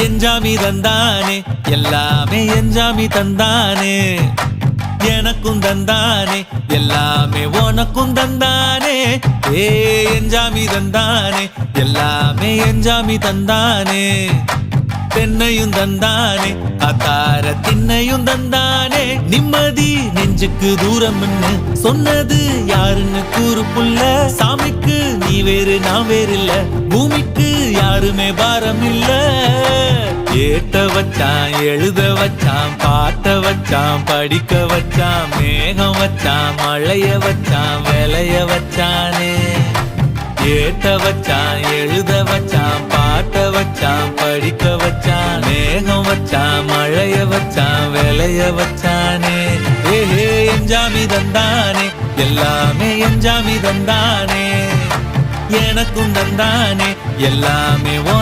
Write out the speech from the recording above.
எஞ்சாமி தந்தானே எல்லாமே எஞ்சாமி தந்தானே எனக்கும் தந்தானே எல்லாமே உனக்கும் தந்தானே ஏ எஞ்சாமி தந்தானே எல்லாமே எஞ்சாமி தந்தானே தென்னையும் தந்தானே அத்தார திண்ணையும் தந்தானே நிம்மதி நெஞ்சுக்கு தூரம்னு சொன்னது யாருன்னு கூறு புள்ள சாமிக்கு நீ வேறு நான் வேறு இல்ல பூமிக்கு யாருமே பாரம் இல்ல ஏட்ட வச்சான் எழுத வச்சான் பாட்ட வச்சான் படிக்க வச்சான் மேகம் வச்சான் மழைய வச்சான் விளைய வச்சானே ஏட்ட வச்சான் எழுத வச்சான் பாட்ட வச்சான் படிக்க வச்சான் மேகம் வச்சான் மழைய வச்சான் விளைய வச்சானே ஏஹே எஞ்சாமி தந்தானே எல்லாமே எஞ்சாமி தந்தானே எனக்கும் தந்தானே எல்லாமே